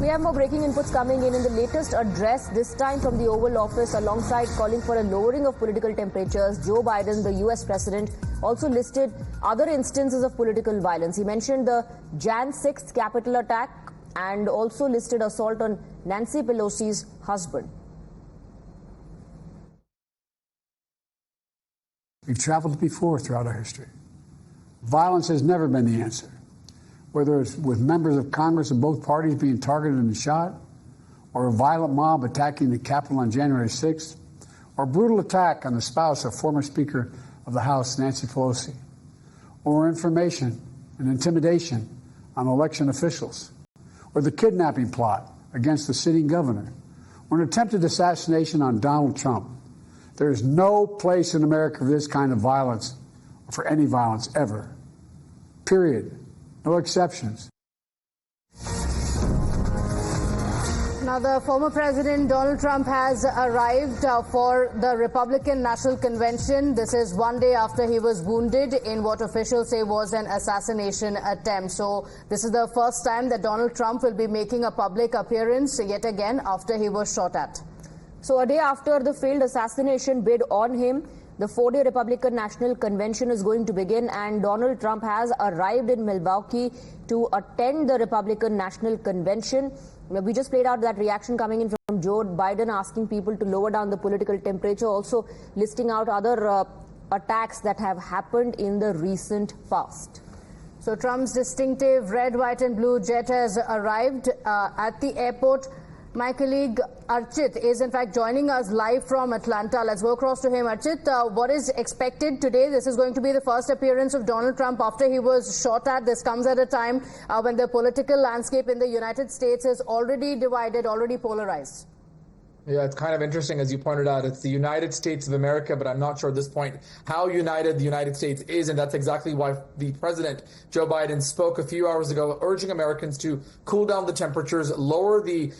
We have more breaking inputs coming in the latest address, this time from the Oval Office, alongside calling for a lowering of political temperatures. Joe Biden, the US president, also listed other instances of political violence. He mentioned the Jan 6th Capitol attack and also listed assault on Nancy Pelosi's husband. We've traveled before throughout our history. Violence has never been the answer. Whether it's with members of Congress of both parties being targeted and shot, or a violent mob attacking the Capitol on January 6th, or a brutal attack on the spouse of former Speaker of the House, Nancy Pelosi, or information and intimidation on election officials, or the kidnapping plot against the sitting governor, or an attempted assassination on Donald Trump. There is no place in America for this kind of violence, or for any violence ever. Period. No exceptions. Now, the former president, Donald Trump, has arrived for the Republican National Convention. This is one day after he was wounded in what officials say was an assassination attempt. So this is the first time that Donald Trump will be making a public appearance yet again after he was shot at. So a day after the failed assassination bid on him, the 4-day Republican National Convention is going to begin, and Donald Trump has arrived in Milwaukee to attend the Republican National Convention. We just played out that reaction coming in from Joe Biden asking people to lower down the political temperature, also listing out other attacks that have happened in the recent past. So Trump's distinctive red, white and blue jet has arrived at the airport. My colleague Archit is in fact joining us live from Atlanta. Let's go across to him. Archit, what is expected today? This is going to be the first appearance of Donald Trump after he was shot at. This comes at a time when the political landscape in the United States is already divided, already polarized. Yeah, it's kind of interesting, as you pointed out. It's the United States of America, but I'm not sure at this point how united the United States is, and that's exactly why the president, Joe Biden, spoke a few hours ago, urging Americans to cool down the temperatures, lower the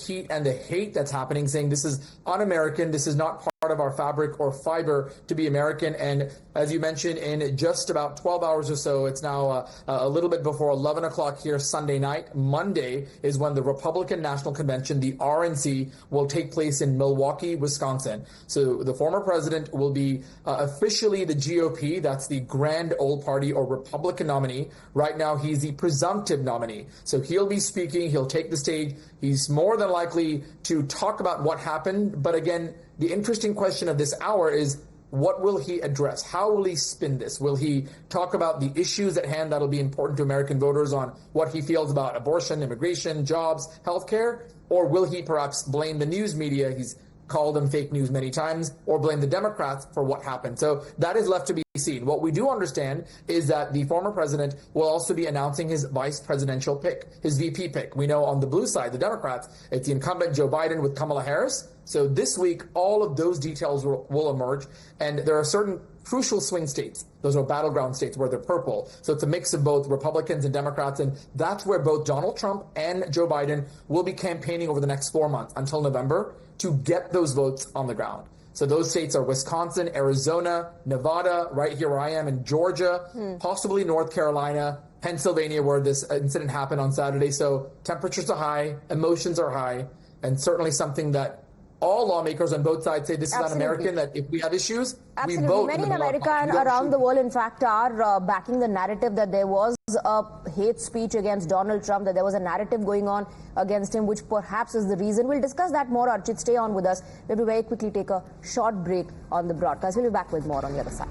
heat and the hate that's happening, saying this is un-American, this is not part of our fabric or fiber to be American. And as you mentioned, in just about 12 hours or so, it's now a little bit before 11 o'clock here Sunday night. Monday is when the Republican National Convention, the RNC, will take place in Milwaukee, Wisconsin. So the former president will be officially the GOP, that's the Grand Old Party or Republican nominee. Right now, he's the presumptive nominee. So he'll be speaking, he'll take the stage. He's more than likely to talk about what happened. But again, the interesting question of this hour is, what will he address? How will he spin this? Will he talk about the issues at hand that'll be important to American voters on what he feels about abortion, immigration, jobs, healthcare? Or will he perhaps blame the news media? He's called them fake news many times, or blame the Democrats for what happened. So that is left to be seen. What we do understand is that the former president will also be announcing his vice presidential pick, his VP pick. We know on the blue side, the Democrats, it's the incumbent Joe Biden with Kamala Harris. So this week, all of those details will emerge. And there are certain crucial swing states. Those are battleground states where they're purple. So it's a mix of both Republicans and Democrats. And that's where both Donald Trump and Joe Biden will be campaigning over the next 4 months until November to get those votes on the ground. So those states are Wisconsin, Arizona, Nevada, right here where I am, in Georgia, possibly North Carolina, Pennsylvania, where this incident happened on Saturday. So temperatures are high, emotions are high, and certainly something that all lawmakers on both sides say this is un-American, that if we have issues, we vote. Many in America and around the world, in fact, are backing the narrative that there was a hate speech against Donald Trump, that there was a narrative going on against him, which perhaps is the reason. We'll discuss that more. Archit, stay on with us. We'll very quickly take a short break on the broadcast. We'll be back with more on the other side.